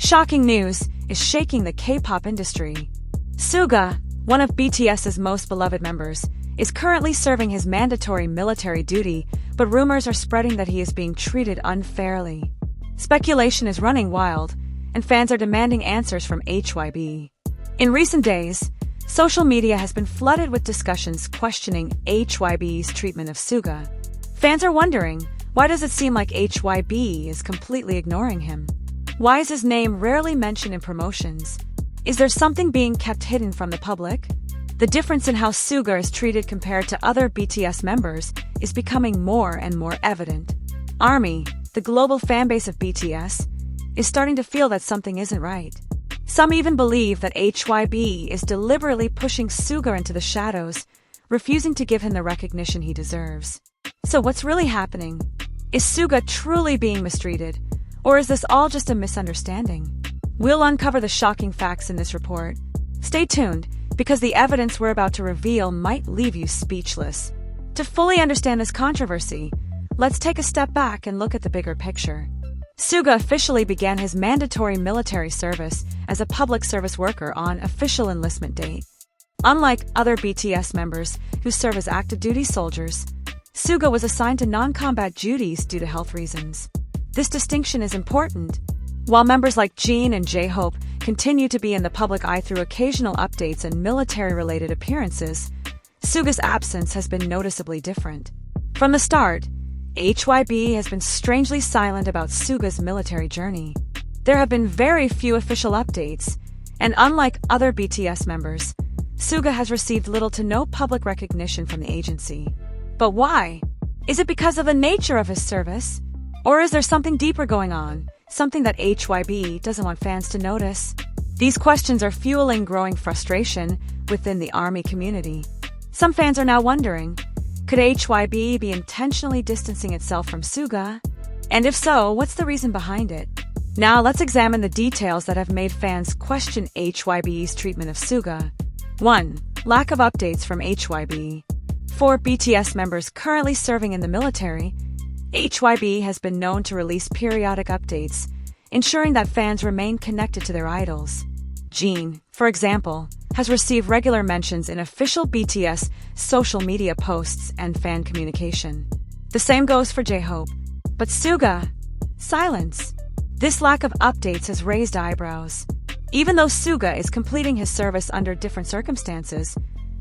Shocking news is shaking the K-pop industry. Suga, one of BTS's most beloved members, is currently serving his mandatory military duty, but rumors are spreading that he is being treated unfairly. Speculation is running wild, and fans are demanding answers from HYBE. In recent days, social media has been flooded with discussions questioning HYBE's treatment of Suga. Fans are wondering, why does it seem like HYBE is completely ignoring him? Why is his name rarely mentioned in promotions? Is there something being kept hidden from the public? The difference in how Suga is treated compared to other BTS members is becoming more and more evident. ARMY, the global fanbase of BTS, is starting to feel that something isn't right. Some even believe that HYBE is deliberately pushing Suga into the shadows, refusing to give him the recognition he deserves. So what's really happening? Is Suga truly being mistreated? Or is this all just a misunderstanding? We'll uncover the shocking facts in this report. Stay tuned, because the evidence we're about to reveal might leave you speechless. To fully understand this controversy, let's take a step back and look at the bigger picture. Suga officially began his mandatory military service as a public service worker on official enlistment date. Unlike other BTS members who serve as active duty soldiers, Suga was assigned to non-combat duties due to health reasons. This distinction is important. While members like Jin and J-Hope continue to be in the public eye through occasional updates and military-related appearances, Suga's absence has been noticeably different. From the start, HYBE has been strangely silent about Suga's military journey. There have been very few official updates, and unlike other BTS members, Suga has received little to no public recognition from the agency. But why? Is it because of the nature of his service? Or is there something deeper going on, something that HYBE doesn't want fans to notice? These questions are fueling growing frustration within the ARMY community. Some fans are now wondering, could HYBE be intentionally distancing itself from Suga? And if so, what's the reason behind it? Now let's examine the details that have made fans question HYBE's treatment of Suga. 1. Lack of updates from HYBE. For BTS members currently serving in the military, HYBE has been known to release periodic updates, ensuring that fans remain connected to their idols. Jin, for example, has received regular mentions in official BTS social media posts and fan communication. The same goes for J-Hope. But Suga? Silence. This lack of updates has raised eyebrows. Even though Suga is completing his service under different circumstances,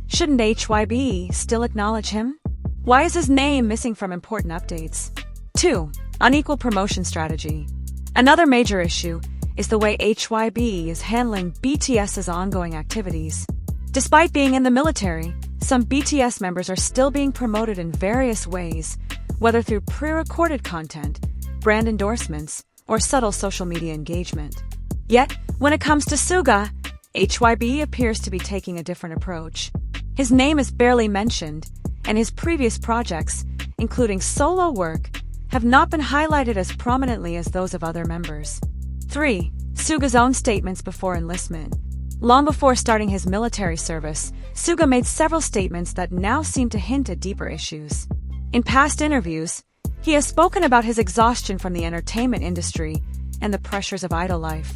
shouldn't HYBE still acknowledge him? Why is his name missing from important updates? 2. Unequal promotion strategy. Another major issue is the way HYBE is handling BTS's ongoing activities. Despite being in the military, some BTS members are still being promoted in various ways, whether through pre-recorded content, brand endorsements, or subtle social media engagement. Yet, when it comes to Suga, HYBE appears to be taking a different approach. His name is barely mentioned, and his previous projects, including solo work, have not been highlighted as prominently as those of other members. 3. Suga's own statements before enlistment. Long before starting his military service, Suga made several statements that now seem to hint at deeper issues. In past interviews, he has spoken about his exhaustion from the entertainment industry and the pressures of idol life.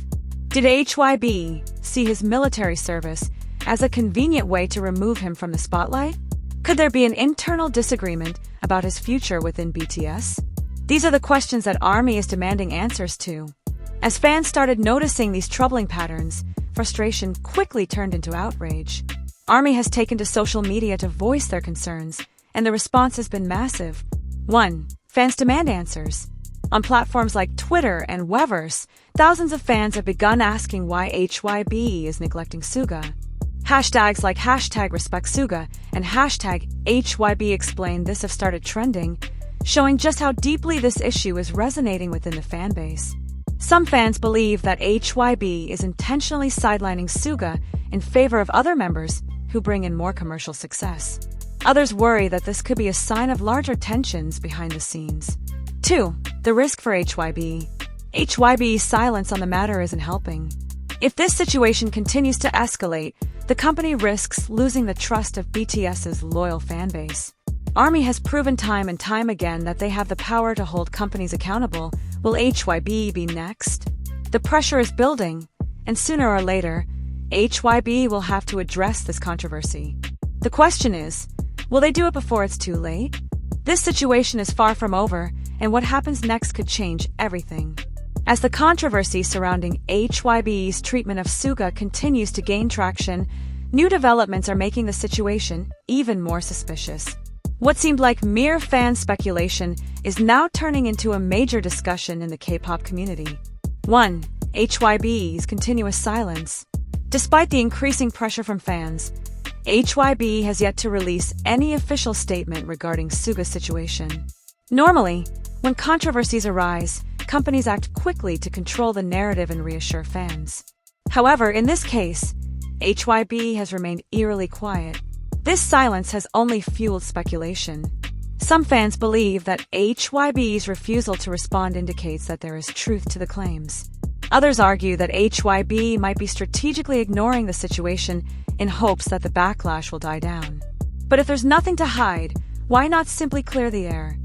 Did HYBE see his military service as a convenient way to remove him from the spotlight? Could there be an internal disagreement about his future within BTS? These are the questions that ARMY is demanding answers to. As fans started noticing these troubling patterns, frustration quickly turned into outrage. ARMY has taken to social media to voice their concerns, and the response has been massive. 1. Fans demand answers. On platforms like Twitter and Weverse, thousands of fans have begun asking why HYBE is neglecting Suga. Hashtags like #RespectSuga and #HYBEExplain this have started trending, showing just how deeply this issue is resonating within the fanbase. Some fans believe that HYBE is intentionally sidelining Suga in favor of other members who bring in more commercial success. Others worry that this could be a sign of larger tensions behind the scenes. 2. The risk for HYBE. HYBE's silence on the matter isn't helping. If this situation continues to escalate, the company risks losing the trust of BTS's loyal fanbase. ARMY has proven time and time again that they have the power to hold companies accountable. Will HYBE be next? The pressure is building, and sooner or later, HYBE will have to address this controversy. The question is, will they do it before it's too late? This situation is far from over, and what happens next could change everything. As the controversy surrounding HYBE's treatment of Suga continues to gain traction, new developments are making the situation even more suspicious. What seemed like mere fan speculation is now turning into a major discussion in the K-pop community. 1. HYBE's continuous silence. Despite the increasing pressure from fans, HYBE has yet to release any official statement regarding Suga's situation. Normally, when controversies arise, companies act quickly to control the narrative and reassure fans. However, in this case, HYBE has remained eerily quiet. This silence has only fueled speculation. Some fans believe that HYBE's refusal to respond indicates that there is truth to the claims. Others argue that HYBE might be strategically ignoring the situation in hopes that the backlash will die down. But if there's nothing to hide, why not simply clear the air?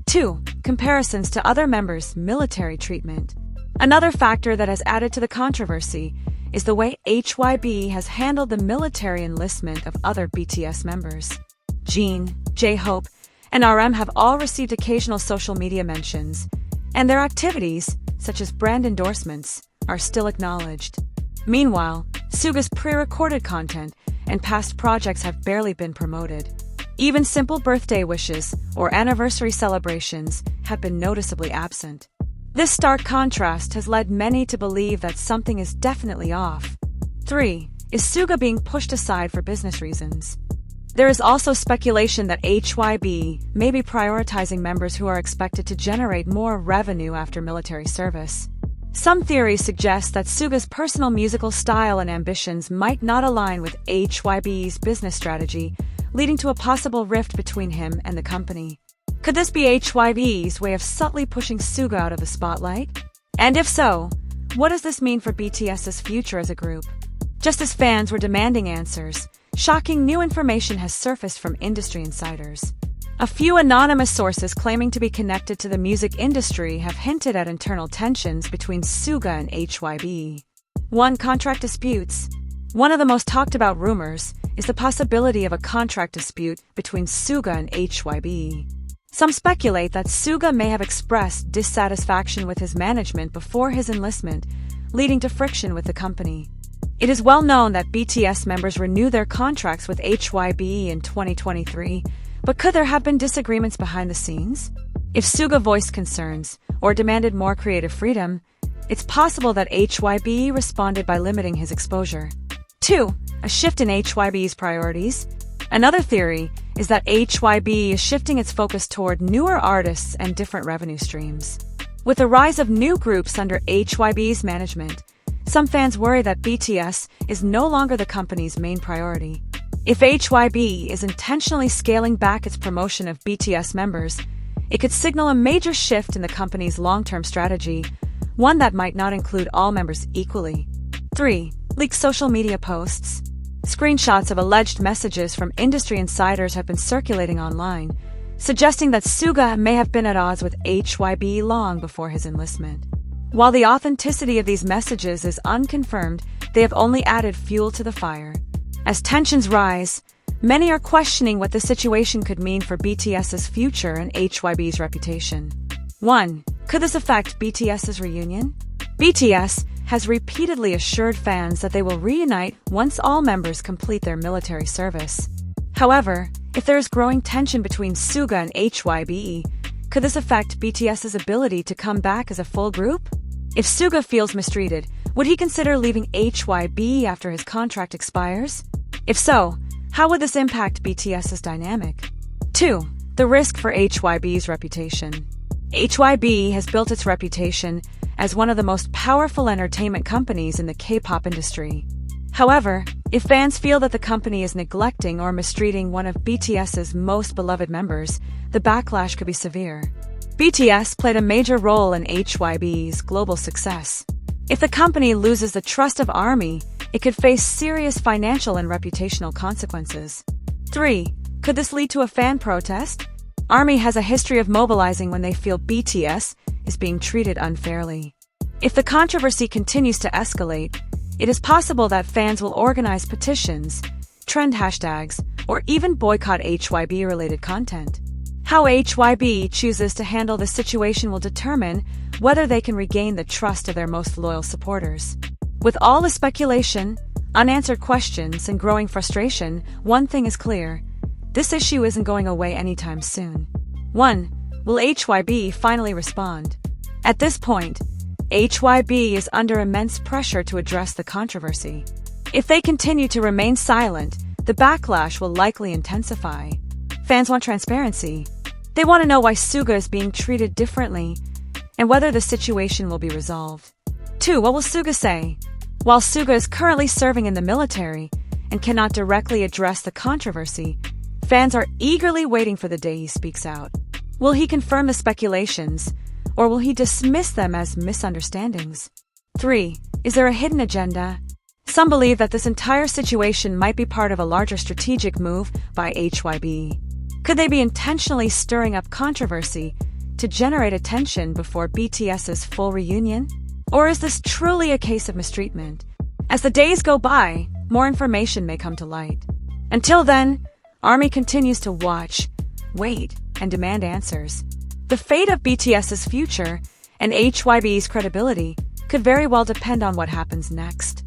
2. Comparisons to other members' military treatment. Another factor that has added to the controversy is the way HYBE has handled the military enlistment of other BTS members. Jin, J-Hope, and RM have all received occasional social media mentions, and their activities, such as brand endorsements, are still acknowledged. Meanwhile, Suga's pre-recorded content and past projects have barely been promoted. Even simple birthday wishes or anniversary celebrations have been noticeably absent. This stark contrast has led many to believe that something is definitely off. 3. Is Suga being pushed aside for business reasons? There is also speculation that HYBE may be prioritizing members who are expected to generate more revenue after military service. Some theories suggest that Suga's personal musical style and ambitions might not align with HYBE's business strategy, leading to a possible rift between him and the company. Could this be HYBE's way of subtly pushing Suga out of the spotlight? And if so, what does this mean for BTS's future as a group? Just as fans were demanding answers, shocking new information has surfaced from industry insiders. A few anonymous sources claiming to be connected to the music industry have hinted at internal tensions between Suga and HYBE. 1. Contract disputes. One of the most talked about rumors is the possibility of a contract dispute between Suga and HYBE. Some speculate that Suga may have expressed dissatisfaction with his management before his enlistment, leading to friction with the company. It is well known that BTS members renew their contracts with HYBE in 2023, but could there have been disagreements behind the scenes? If Suga voiced concerns or demanded more creative freedom, it's possible that HYBE responded by limiting his exposure. 2. A shift in HYBE's priorities. Another theory is that HYBE is shifting its focus toward newer artists and different revenue streams. With the rise of new groups under HYBE's management, some fans worry that BTS is no longer the company's main priority. If HYBE is intentionally scaling back its promotion of BTS members, it could signal a major shift in the company's long-term strategy, one that might not include all members equally. 3. Leaked social media posts. Screenshots of alleged messages from industry insiders have been circulating online, suggesting that Suga may have been at odds with HYBE long before his enlistment. While the authenticity of these messages is unconfirmed, they have only added fuel to the fire. As tensions rise, many are questioning what the situation could mean for BTS's future and HYBE's reputation. 1. Could this affect BTS's reunion? BTS has repeatedly assured fans that they will reunite once all members complete their military service. However, if there is growing tension between Suga and HYBE, could this affect BTS's ability to come back as a full group? If Suga feels mistreated, would he consider leaving HYBE after his contract expires? If so, how would this impact BTS's dynamic? 2. The risk for HYBE's reputation. HYBE has built its reputation as one of the most powerful entertainment companies in the K-pop industry. However, if fans feel that the company is neglecting or mistreating one of BTS's most beloved members, the backlash could be severe. BTS played a major role in HYBE's global success. If the company loses the trust of ARMY, it could face serious financial and reputational consequences. 3. Could this lead to a fan protest? ARMY has a history of mobilizing when they feel BTS is being treated unfairly. If the controversy continues to escalate, it is possible that fans will organize petitions, trend hashtags, or even boycott HYBE-related content. How HYBE chooses to handle the situation will determine whether they can regain the trust of their most loyal supporters. With all the speculation, unanswered questions, and growing frustration, one thing is clear. This issue isn't going away anytime soon. 1. Will HYBE finally respond? At this point, HYBE is under immense pressure to address the controversy. If they continue to remain silent, the backlash will likely intensify. Fans want transparency. They want to know why Suga is being treated differently and whether the situation will be resolved. 2. What will Suga say? While Suga is currently serving in the military and cannot directly address the controversy, fans are eagerly waiting for the day he speaks out. Will he confirm the speculations, or will he dismiss them as misunderstandings? 3. Is there a hidden agenda? Some believe that this entire situation might be part of a larger strategic move by HYBE. Could they be intentionally stirring up controversy to generate attention before BTS's full reunion? Or is this truly a case of mistreatment? As the days go by, more information may come to light. Until then, ARMY continues to watch, wait, and demand answers. The fate of BTS's future and HYBE's credibility could very well depend on what happens next.